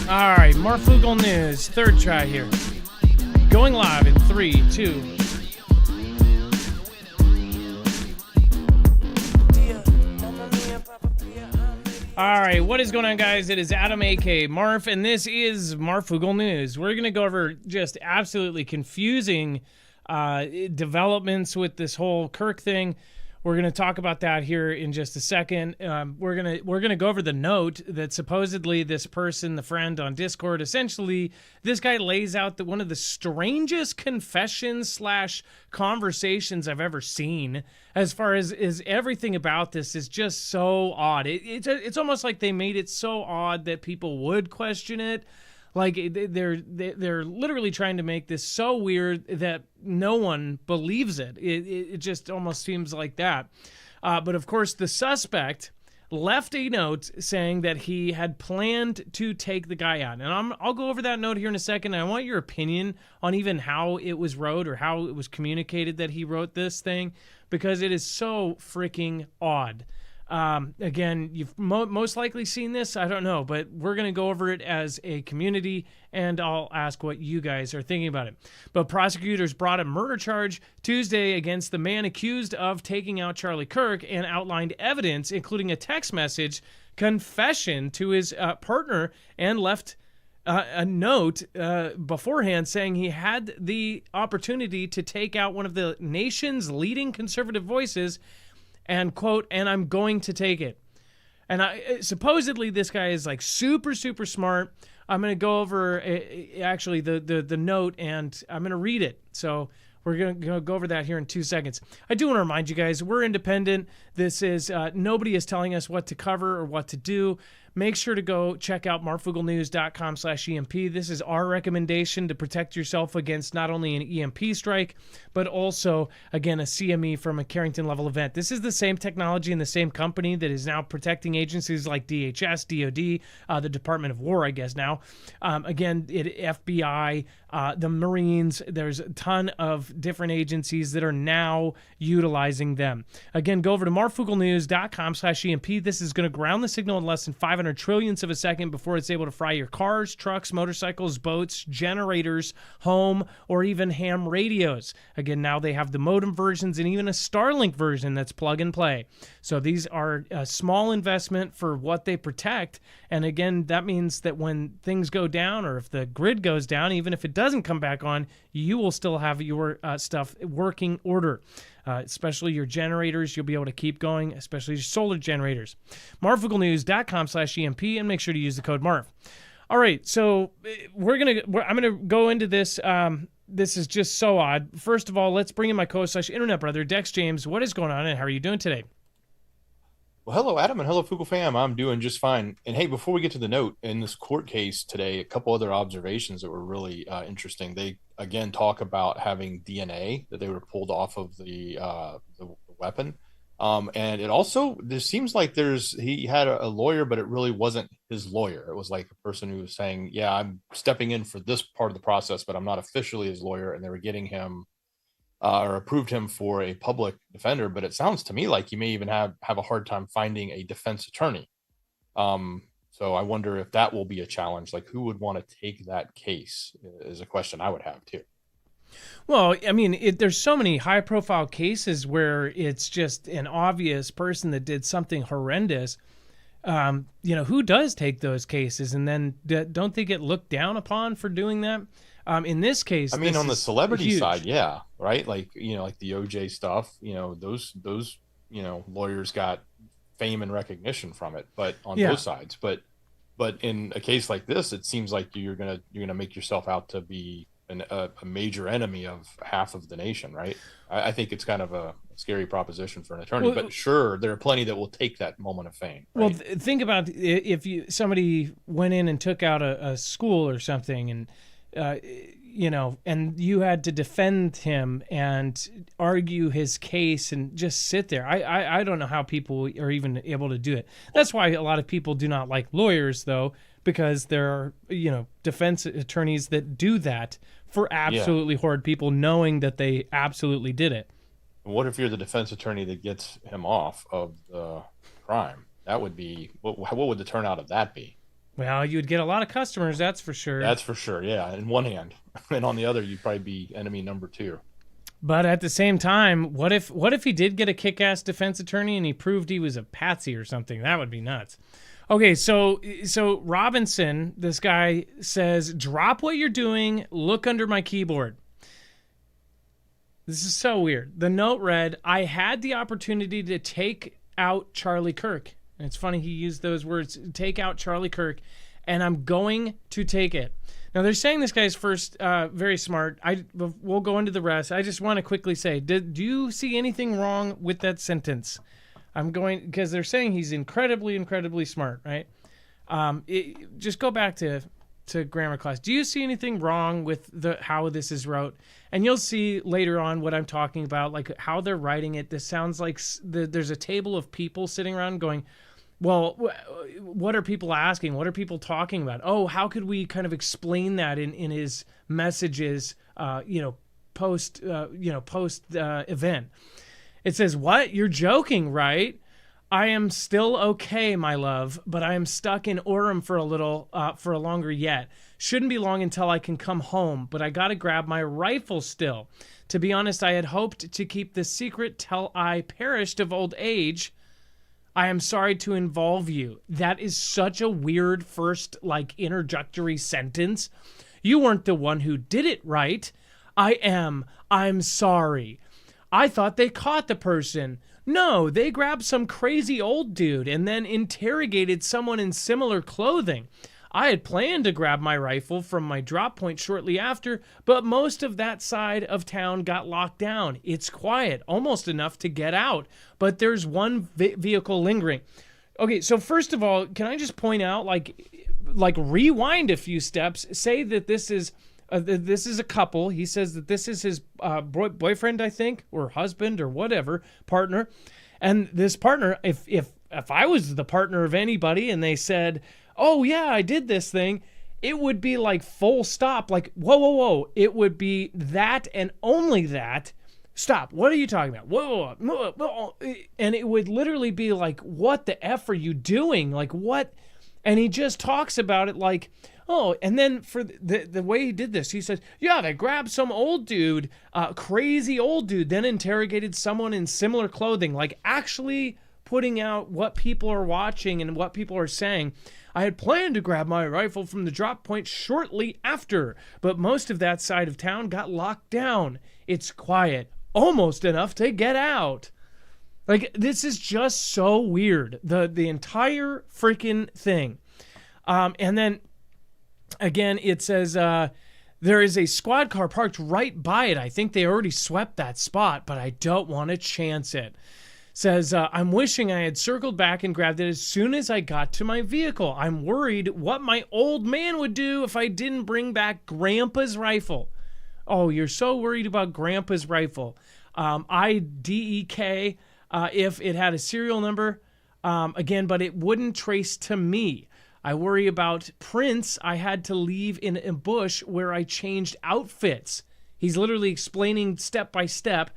All right, Marfoogle News, third try here. Going live in 3, 2. All right, what is going on, guys? It is Adam, a.k.a. Marf, and this is Marfoogle News. We're going to go over just absolutely confusing developments with this whole Kirk thing. We're going to talk about that here in just a second. We're gonna go over the note that supposedly this person, the friend on Discord, essentially this guy lays out one of the strangest confessions / conversations I've ever seen. As far as everything about this is just so odd. It's almost like they made it so odd that people would question it. Like they're literally trying to make this so weird that no one believes it. It just almost seems like that. But of course, the suspect left a note saying that he had planned to take the guy out. And I'll go over that note here in a second. I want your opinion on even how it was wrote or how it was communicated that he wrote this thing, because it is so freaking odd. Again, you've most likely seen this. I don't know, but we're going to go over it as a community, and I'll ask what you guys are thinking about it. But prosecutors brought a murder charge Tuesday against the man accused of taking out Charlie Kirk and outlined evidence, including a text message confession to his partner, and left a note beforehand saying he had the opportunity to take out one of the nation's leading conservative voices, and quote, and I'm going to take it. And supposedly this guy is like super, super smart. I'm going to go over actually the note, and I'm going to read it. So we're going to go over that here in 2 seconds. I do want to remind you guys, we're independent. This is, nobody is telling us what to cover or what to do. Make sure to go check out marfooglenews.com/EMP. This is our recommendation to protect yourself against not only an EMP strike, but also, again, a CME from a Carrington level event. This is the same technology and the same company that is now protecting agencies like DHS, DOD, the Department of War, I guess now. Again, FBI, the Marines, there's a ton of different agencies that are now utilizing them. Again, go over to marfooglenews.com/EMP. This is going to ground the signal in less than 500 trillionths of a second before it's able to fry your cars, trucks, motorcycles, boats, generators, home, or even ham radios. Again, now they have the modem versions and even a Starlink version that's plug and play. So these are a small investment for what they protect. And again, that means that when things go down, or if the grid goes down, even if it doesn't come back on, you will still have your stuff working order. Especially your generators, you'll be able to keep going, especially your solar generators. marfooglenews.com/EMP, and make sure to use the code MARF. All right, so I'm gonna go into this. This is just so odd. First of all, let's bring in my co-internet brother, Dex James. What is going on, and how are you doing today? Well, hello, Adam, and hello, Foogle fam. I'm doing just fine. And hey, before we get to the note, in this court case today, a couple other observations that were really interesting. They, again, talk about having DNA that they were pulled off of the weapon. And it also, there seems like he had a lawyer, but it really wasn't his lawyer. It was like a person who was saying, yeah, I'm stepping in for this part of the process, but I'm not officially his lawyer. And they were getting him or approved him for a public defender, but it sounds to me like you may even have a hard time finding a defense attorney. So I wonder if that will be a challenge. Like, who would want to take that case is a question I would have too. Well, I mean, there's so many high-profile cases where it's just an obvious person that did something horrendous. Who does take those cases, and then don't they get looked down upon for doing that? In this case, I mean, on the celebrity side, yeah, right. Like, like the OJ stuff, those lawyers got fame and recognition from it, but on both sides. But in a case like this, it seems like you're gonna make yourself out to be a major enemy of half of the nation, right? I think it's kind of a scary proposition for an attorney, but sure, there are plenty that will take that moment of fame. Right? Well, think about if somebody went in and took out a school or something, and and you had to defend him and argue his case and just sit there. I don't know how people are even able to do it. That's why a lot of people do not like lawyers, though, because there are, defense attorneys that do that for absolutely horrid people, knowing that they absolutely did it. What if you're the defense attorney that gets him off of the crime? That would be, what would the turnout of that be? Well, you would get a lot of customers, that's for sure. That's for sure. Yeah, in one hand, and on the other, you'd probably be enemy number two. But at the same time, what if he did get a kick-ass defense attorney and he proved he was a patsy or something? That would be nuts. Okay, so Robinson, this guy says, "Drop what you're doing. Look under my keyboard." This is so weird. The note read, "I had the opportunity to take out Charlie Kirk." And it's funny he used those words, "take out Charlie Kirk," and I'm going to take it. Now they're saying this guy's first very smart. We'll go into the rest. I just want to quickly say, do you see anything wrong with that sentence? I'm going because they're saying he's incredibly, incredibly smart, right? Just go back to grammar class. Do you see anything wrong with how this is wrote? And you'll see later on what I'm talking about, like how they're writing it. This sounds like there's a table of people sitting around going, well, what are people asking? What are people talking about? Oh, how could we kind of explain that in his messages, post event? It says, "What? You're joking, right? I am still okay, my love, but I am stuck in Orem for a longer yet. Shouldn't be long until I can come home, but I gotta grab my rifle still. To be honest, I had hoped to keep this secret till I perished of old age. I am sorry to involve you." That is such a weird first, introductory sentence. You weren't the one who did it, right? I'm sorry. I thought they caught the person. No, they grabbed some crazy old dude and then interrogated someone in similar clothing. I had planned to grab my rifle from my drop point shortly after, but most of that side of town got locked down. It's quiet, almost enough to get out, but there's one vehicle lingering. Okay, so first of all, can I just point out, rewind a few steps, say that this is a couple. He says that this is his boyfriend, I think, or husband, or whatever, partner. And this partner, if I was the partner of anybody and they said, "Oh yeah, I did this thing," it would be like full stop, like whoa, whoa, whoa. It would be that and only that. Stop. What are you talking about? Whoa, whoa, whoa. And it would literally be like, what the F are you doing? Like what? And he just talks about it like, oh, and then for the way he did this, he says, yeah, they grabbed some old dude, crazy old dude, then interrogated someone in similar clothing, like actually putting out what people are watching and what people are saying. I had planned to grab my rifle from the drop point shortly after, but most of that side of town got locked down. It's quiet, almost enough to get out. Like, this is just so weird. The entire freaking thing. And then, again, it says, there is a squad car parked right by it. I think they already swept that spot, but I don't want to chance it. Says, I'm wishing I had circled back and grabbed it as soon as I got to my vehicle. I'm worried what my old man would do if I didn't bring back Grandpa's rifle. Oh, you're so worried about Grandpa's rifle. IDEK, if it had a serial number, again, but it wouldn't trace to me. I worry about Prince. I had to leave in a bush where I changed outfits. He's literally explaining step by step.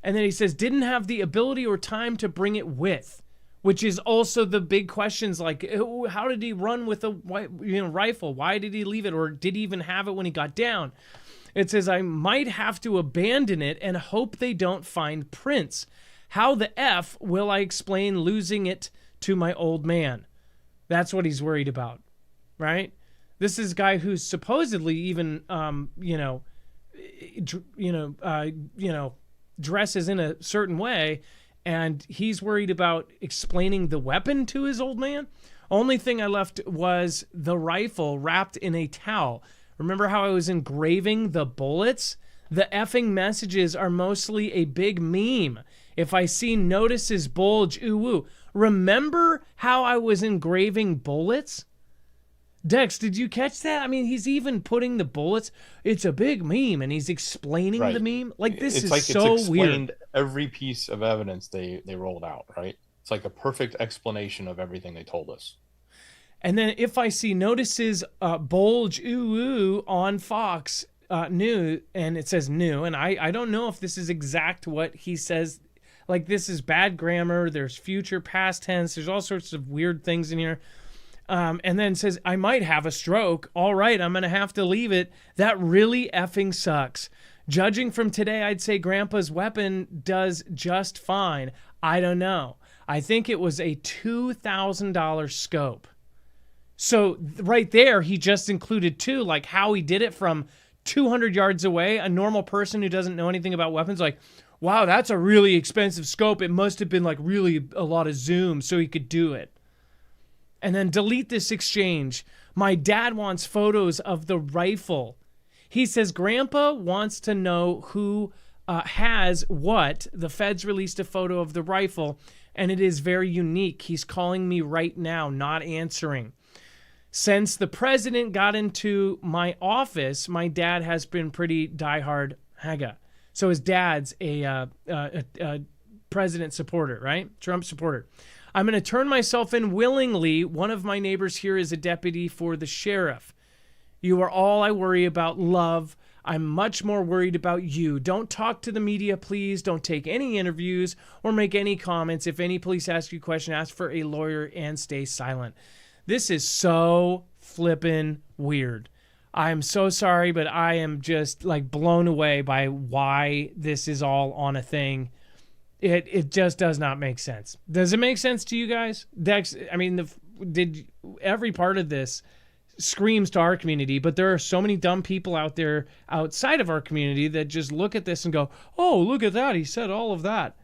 And then he says, didn't have the ability or time to bring it with, which is also the big questions, like, how did he run with a rifle? Why did he leave it? Or did he even have it when he got down? It says, I might have to abandon it and hope they don't find Prince. How the F will I explain losing it to my old man? That's what he's worried about, right? This is a guy who's supposedly even, dresses in a certain way, and he's worried about explaining the weapon to his old man. Only thing I left was the rifle wrapped in a towel. Remember how I was engraving the bullets? The effing messages are mostly a big meme. If I see notices bulge, ooh woo. Remember how I was engraving bullets? Dex, did you catch that? I mean, he's even putting the bullets. It's a big meme, and he's explaining the meme. Like, this is like so it's explained weird. Every piece of evidence they rolled out, right? It's like a perfect explanation of everything they told us. And then if I see notices bulge ooh ooh on Fox new, and it says new, and I don't know if this is exact what he says. Like, this is bad grammar. There's future, past tense. There's all sorts of weird things in here. And then says, I might have a stroke. All right, I'm going to have to leave it. That really effing sucks. Judging from today, I'd say Grandpa's weapon does just fine. I don't know. I think it was a $2,000 scope. So right there, he just included two, like how he did it from 200 yards away. A normal person who doesn't know anything about weapons, like, wow, that's a really expensive scope. It must have been like really a lot of zoom so he could do it. And then delete this exchange. My dad wants photos of the rifle. He says Grandpa wants to know who has what. The feds released a photo of the rifle, and it is very unique. He's calling me right now, not answering. Since the president got into my office, my dad has been pretty diehard MAGA. So his dad's a president supporter, right? Trump supporter. I'm going to turn myself in willingly. One of my neighbors here is a deputy for the sheriff. You are all I worry about, love. I'm much more worried about you. Don't talk to the media, please. Don't take any interviews or make any comments. If any police ask you a question, ask for a lawyer and stay silent. This is so flippin' weird. I'm so sorry, but I am just like blown away by why this is all on a thing. It just does not make sense. Does it make sense to you guys? Dex, I mean, every part of this screams to our community, but there are so many dumb people out there outside of our community that just look at this and go, oh, look at that. He said all of that.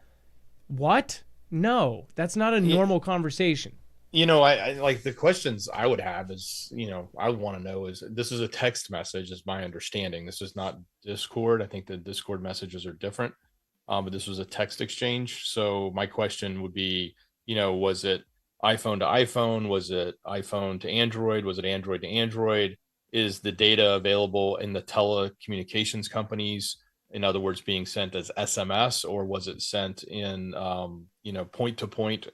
What? No, that's not a normal conversation. I like the questions I would have is, I would want to know is this is a text message is my understanding. This is not Discord. I think the Discord messages are different. But this was a text exchange. So my question would be, was it iPhone to iPhone? Was it iPhone to Android? Was it Android to Android? Is the data available in the telecommunications companies? In other words, being sent as SMS, or was it sent in, point-to-point,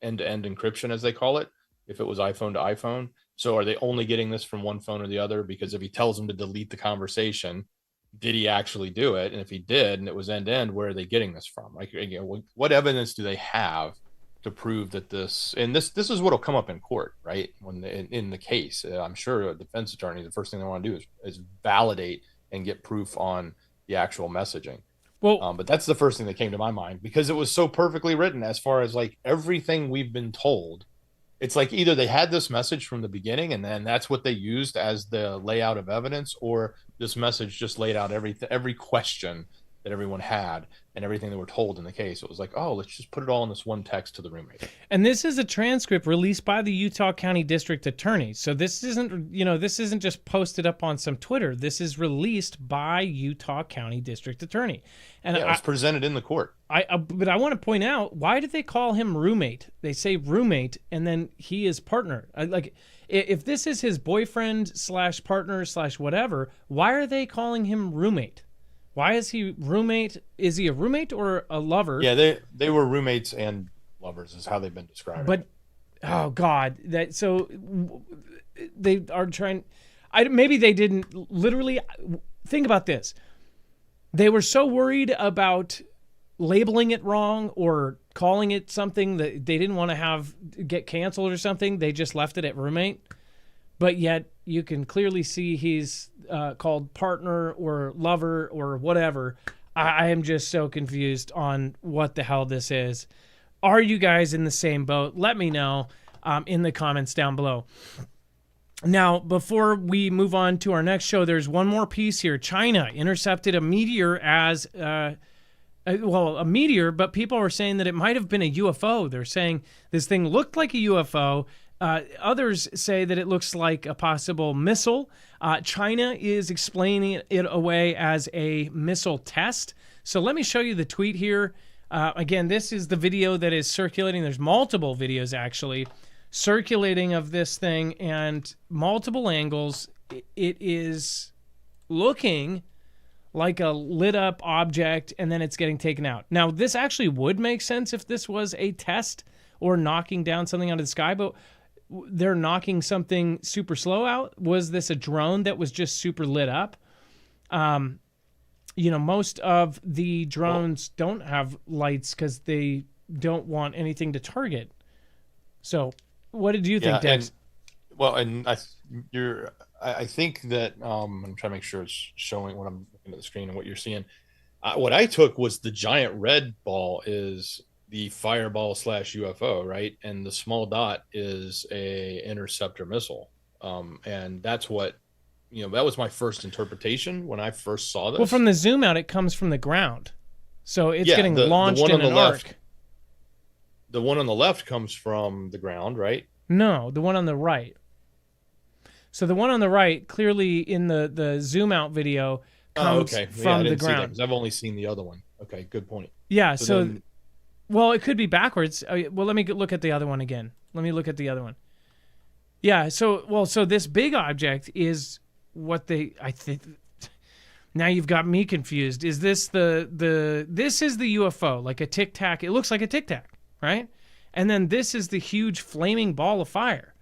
end-to-end encryption, as they call it, if it was iPhone to iPhone? So are they only getting this from one phone or the other? Because if he tells them to delete the conversation, did he actually do it? And if he did, and it was end-to-end, where are they getting this from? Like, what evidence do they have to prove that this is what'll come up in court, right? When in the case, I'm sure a defense attorney, the first thing they want to do is validate and get proof on the actual messaging. Well, but that's the first thing that came to my mind because it was so perfectly written as far as like everything we've been told. It's like either they had this message from the beginning and then that's what they used as the layout of evidence, or this message just laid out every question that everyone had and everything they were told in the case. It was like, oh, let's just put it all in this one text to the roommate. And this is a transcript released by the Utah County District Attorney. So this isn't just posted up on some Twitter. This is released by Utah County District Attorney. And yeah, it was presented in the court. But I want to point out, why did they call him roommate? They say roommate, and then he is partner. If this is his boyfriend / partner / whatever, why are they calling him roommate? Why is he roommate? Is he a roommate or a lover? Yeah, they were roommates and lovers is how they've been described. But, oh God, so they are trying, maybe they didn't literally, think about this. They were so worried about labeling it wrong or calling it something that they didn't want to get canceled or something. They just left it at roommate. But yet you can clearly see he's called partner or lover or whatever. I am just so confused on what the hell this is. Are you guys in the same boat? Let me know in the comments down below. Now, before we move on to our next show, there's one more piece here. China intercepted a meteor as, a meteor, but people are saying that it might have been a UFO. They're saying this thing looked like a UFO. Others say that it looks like a possible missile. China is explaining it away as a missile test. So let me show you the tweet here. Again, this is the video that is circulating. There's multiple videos actually circulating of this thing and multiple angles. It is looking like a lit up object and then it's getting taken out. Now, this actually would make sense if this was a test or knocking down something out of the sky, but they're knocking something super slow out. Was this a drone that was just super lit up? Most of the drones don't have lights because they don't want anything to target. So what did you think, Dex? Well, and I think that I'm trying to make sure it's showing what I'm looking at the screen and what you're seeing. What I took was the giant red ball is the fireball slash UFO, right? And the small dot is a interceptor missile. And that's what, that was my first interpretation when I first saw this. Well, from the zoom out, it comes from the ground. So it's Yeah, getting the launched one in on the an left, arc. the one on the left comes from the ground, right? No, the one on the right. So the one on the right, clearly in the zoom out video, comes okay. from I the didn't see that ground. because I've only seen the other one. Okay, good point. Yeah, so then, well, it could be backwards. Well, let me look at the other one again. Let me look at the other one. Yeah, so this big object is what I think. Now you've got me confused. Is this this is the UFO, like a Tic Tac? It looks like a Tic Tac, right? And then this is the huge flaming ball of fire,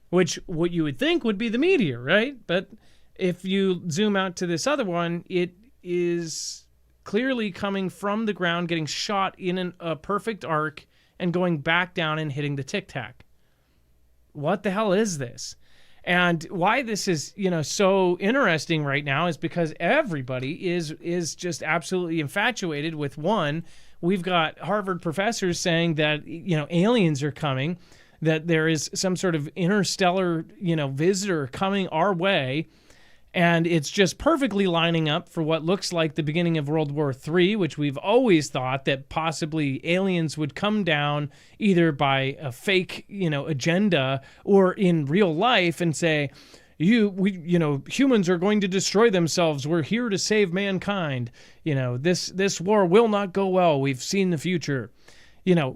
which what you would think would be the meteor, right? But if you zoom out to this other one, it is clearly coming from the ground, getting shot in a perfect arc, and going back down and hitting the Tic Tac. What the hell is this? And why this is, so interesting right now is because everybody is just absolutely infatuated with one. We've got Harvard professors saying that, aliens are coming, that there is some sort of interstellar, visitor coming our way. And it's just perfectly lining up for what looks like the beginning of World War III, which we've always thought that possibly aliens would come down either by a fake, agenda or in real life and say, humans are going to destroy themselves. We're here to save mankind. This war will not go well. We've seen the future.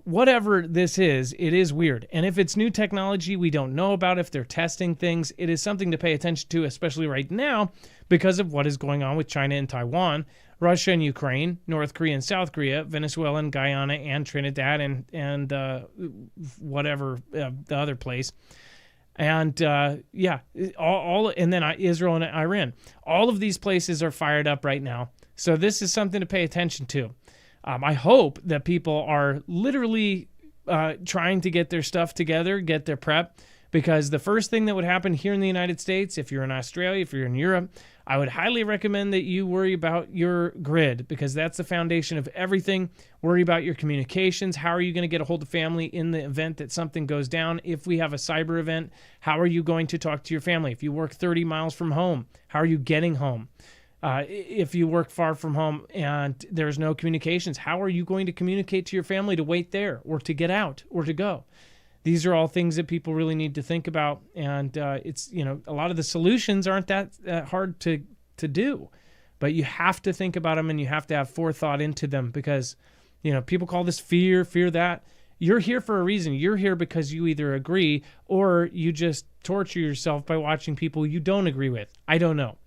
Whatever this is, it is weird. And if it's new technology we don't know about, if they're testing things, it is something to pay attention to, especially right now, because of what is going on with China and Taiwan, Russia and Ukraine, North Korea and South Korea, Venezuela and Guyana and Trinidad and whatever, the other place. And all and then Israel and Iran. All of these places are fired up right now. So this is something to pay attention to. I hope that people are literally trying to get their stuff together, get their prep, because the first thing that would happen here in the United States, if you're in Australia, if you're in Europe, I would highly recommend that you worry about your grid, because that's the foundation of everything. Worry about your communications. How are you going to get a hold of family in the event that something goes down? If we have a cyber event, how are you going to talk to your family? If you work 30 miles from home, how are you getting home? If you work far from home and there's no communications, how are you going to communicate to your family to wait there or to get out or to go? These are all things that people really need to think about. And it's, a lot of the solutions aren't that hard to do, but you have to think about them and you have to have forethought into them because, people call this fear that. You're here for a reason. You're here because you either agree or you just torture yourself by watching people you don't agree with. I don't know.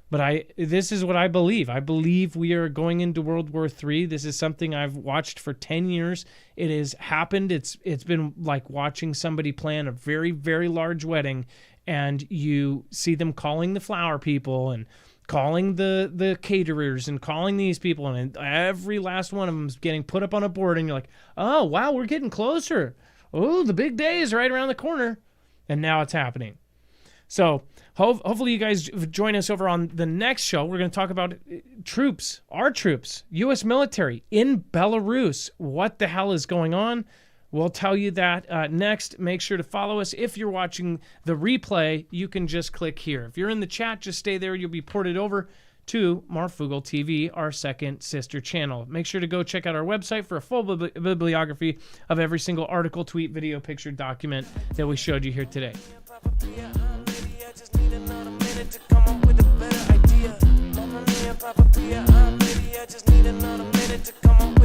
But this is what I believe. I believe we are going into World War III. This is something I've watched for 10 years. It has happened. It's been like watching somebody plan a very, very large wedding, and you see them calling the flower people and calling the caterers and calling these people, and every last one of them is getting put up on a board, and you're like, oh, wow, we're getting closer. Oh, the big day is right around the corner. And now it's happening. So hopefully you guys join us over on the next show. We're going to talk about troops, our troops, U.S. military in Belarus. What the hell is going on? We'll tell you that next. Make sure to follow us. If you're watching the replay, you can just click here. If you're in the chat, just stay there. You'll be ported over to Marfoogle TV, our second sister channel. Make sure to go check out our website for a full bibliography of every single article, tweet, video, picture, document that we showed you here today. To come up with a better idea. Mamma mia, Papa Pia, I'm ready. I just need another minute to come up